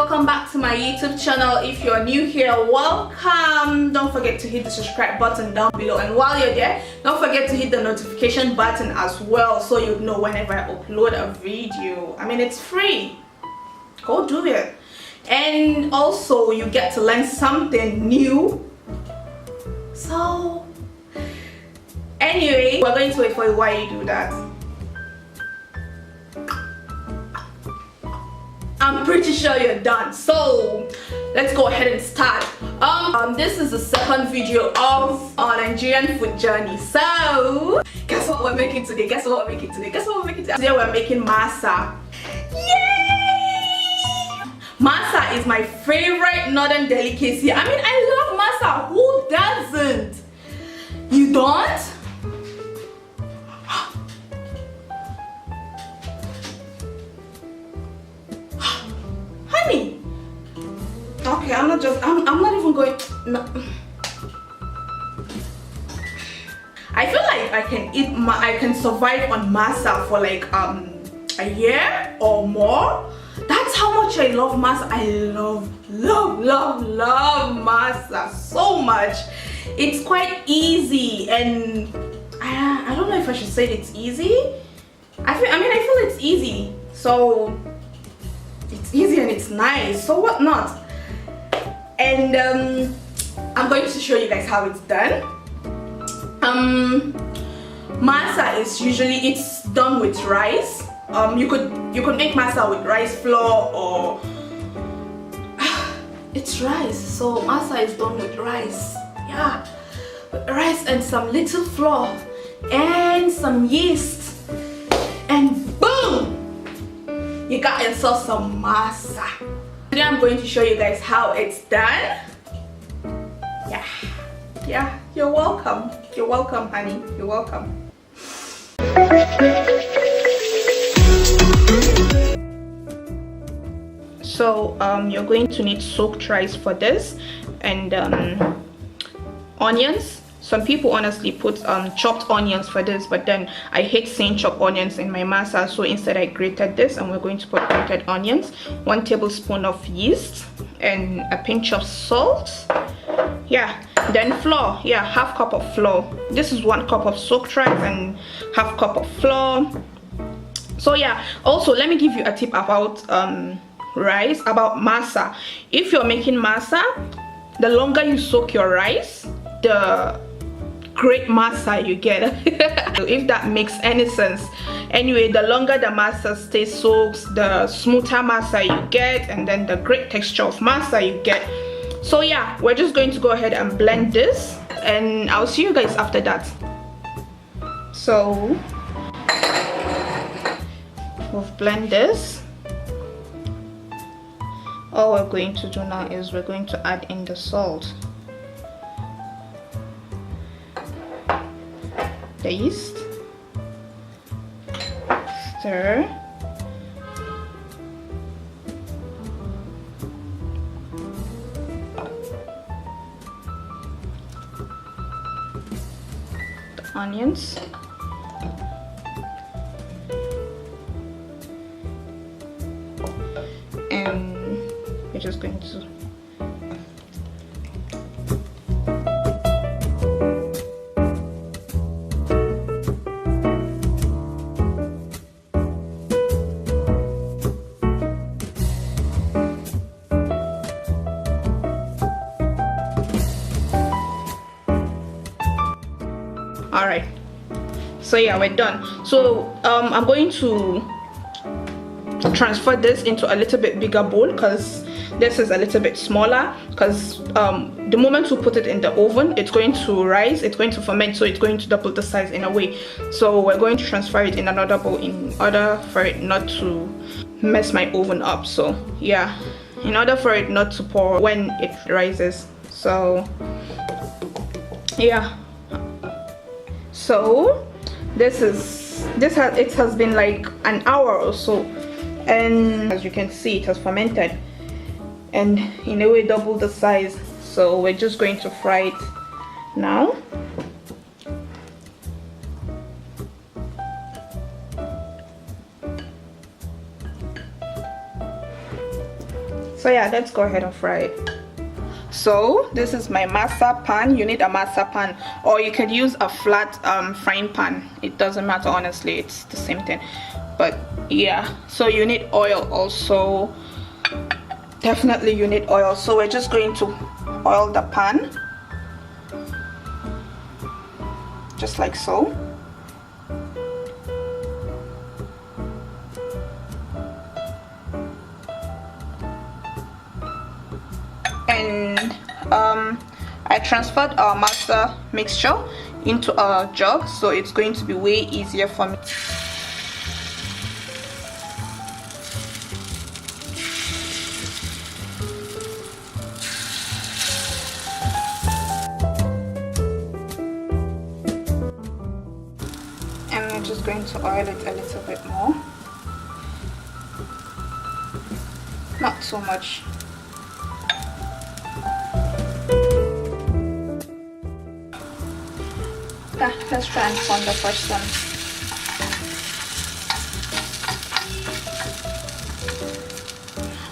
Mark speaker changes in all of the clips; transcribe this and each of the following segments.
Speaker 1: welcome back to my YouTube channel. If you're new here, welcome. Don't forget to hit the subscribe button down below, and while you're there, don't forget to hit the notification button as well, so you know whenever I upload a video. I mean, it's free, go do it. And also you get to learn something new. So anyway, we're going to wait for you while you do that. I'm pretty sure you're done, so let's go ahead and start. This is the second video of our Nigerian food journey. So guess what we're making today? Guess what we're making today? Guess what we're making today? Today we're making masa. Yay! Masa is my favorite northern delicacy. I mean, I love masa. Who doesn't? You don't? Honey. Okay, I'm not even going. No. I feel like I can survive on masa for like a year or more. That's how much I love masa. I love masa so much. It's quite easy, and I don't know if I should say it's easy. I feel it's easy. So it's easy and it's nice. So what not? And I'm going to show you guys how it's done. Masa is usually done with rice. You could make masa with rice flour, or it's rice. So masa is done with rice. Yeah, with rice and some little flour and some yeast, and boom, you got yourself some masa. Today I'm going to show you guys how it's done. Yeah, you're welcome. You're welcome, honey. You're welcome. So you're going to need soaked rice for this, and onions. Some people honestly put chopped onions for this, but then I hate seeing chopped onions in my masa, so instead I grated this, and we're going to put grated onions, 1 tablespoon of yeast, and a pinch of salt. Yeah, then flour. Yeah, half cup of flour. This is 1 cup of soaked rice and half cup of flour. So yeah, also let me give you a tip about about masa. If you're making masa, the longer you soak your rice, the great masa you get. If that makes any sense. Anyway, the longer the masa stays soaked, the smoother masa you get, and then the great texture of masa you get. So yeah, we're just going to go ahead and blend this, and I'll see you guys after that. So we've blended this. All we're going to do now is we're going to add in the salt, the yeast, stir, the onions, and we're just going to Alright, so yeah, we're done. So I'm going to transfer this into a little bit bigger bowl, because this is a little bit smaller, because the moment we put it in the oven, it's going to rise, it's going to ferment, so it's going to double the size in a way. So we're going to transfer it in another bowl in order for it not to mess my oven up. So yeah, in order for it not to pour when it rises. So yeah, so it has been like an hour or so, and as you can see, it has fermented and in a way double the size. So we're just going to fry it now. So yeah, let's go ahead and fry it. So this is my masa pan. You need a masa pan, or you could use a flat frying pan. It doesn't matter, honestly, it's the same thing. But yeah, so you need oil also. Definitely you need oil. So we're just going to oil the pan, just like so. And I transferred our masa mixture into a jug, so it's going to be way easier for me. And I'm just going to oil it a little bit more, not so much. Let's try and form the first one.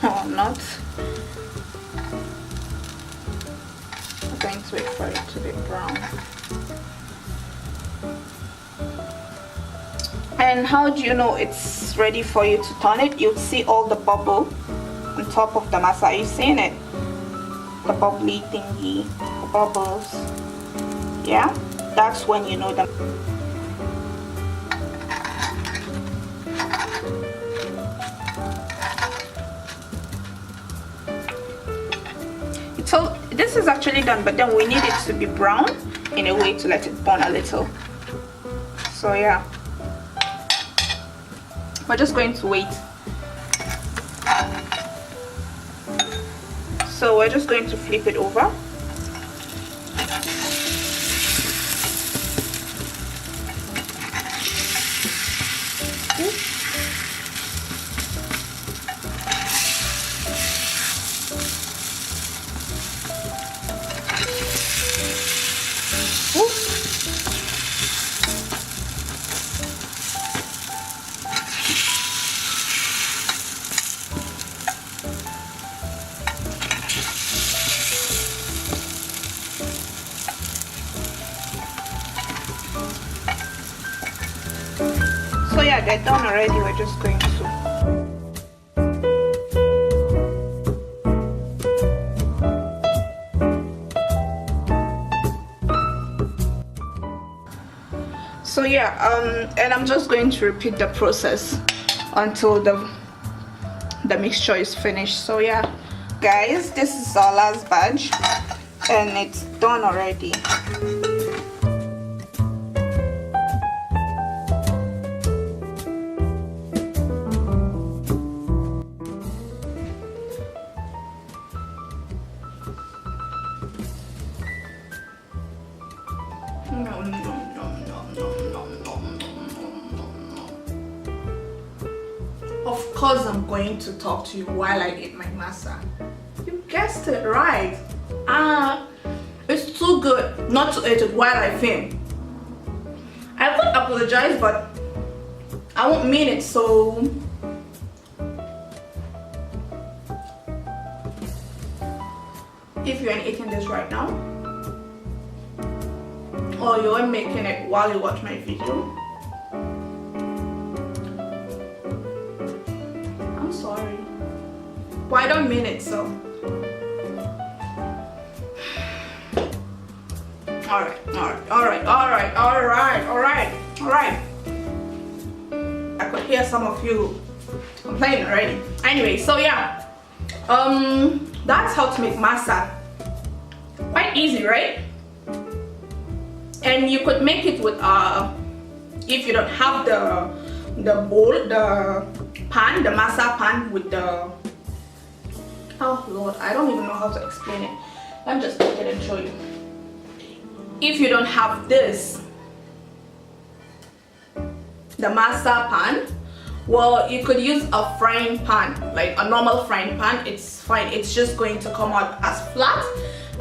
Speaker 1: Or not. I'm going to wait for it to be brown. And how do you know it's ready for you to turn it? You'll see all the bubble on top of the masa. Are you seeing it? The bubbly thingy, the bubbles. Yeah? That's when you know them. So this is actually done, but then we need it to be brown in a way to let it burn a little. So yeah, we're just going to wait. So we're just going to flip it over. So yeah, they're done already. We're just going to and I'm just going to repeat the process until the mixture is finished. So yeah, guys, this is our last batch and it's done already. Of course I'm going to talk to you while I eat my masa. You guessed it right. It's too good not to eat it while I film. I would apologize, but I won't mean it, so if you're eating this right now, or you're making it while you watch my video, I'm sorry, but I don't mean it, so alright. I could hear some of you complaining already. Anyway, so yeah, that's how to make masa. Quite easy, right? And you could make it with if you don't have the bowl, the pan, the masa pan with the, oh lord, I don't even know how to explain it. Let me just take it and show you. If you don't have this, the masa pan, well, you could use a frying pan, like a normal frying pan. It's fine. It's just going to come out as flat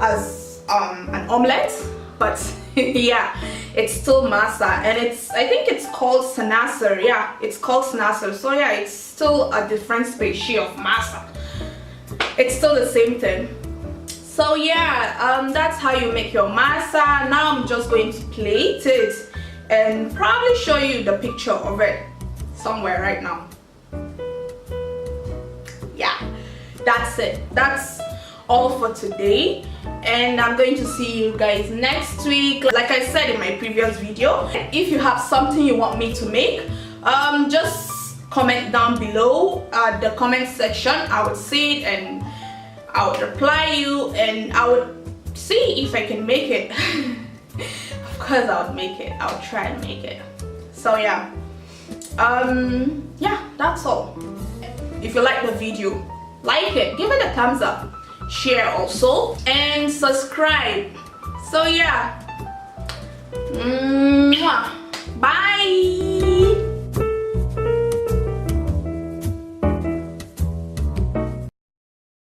Speaker 1: as an omelette, but yeah, it's still masa, and I think it's called sanasar. Yeah, it's called sanasar. So yeah, it's still a different species of masa. it's still the same thing. So yeah, that's how you make your masa. Now I'm just going to plate it and probably show you the picture of it somewhere right now. Yeah, that's it. That's all for today, and I'm going to see you guys next week. Like I said in my previous video, if you have something you want me to make, just comment down below at the comment section. I would see it and I would reply you, and I would see if I can make it. Of course I would make it. I would try and make it. So yeah, yeah, that's all. If you like the video, like it, give it a thumbs up, share also, and subscribe. So yeah, mwah.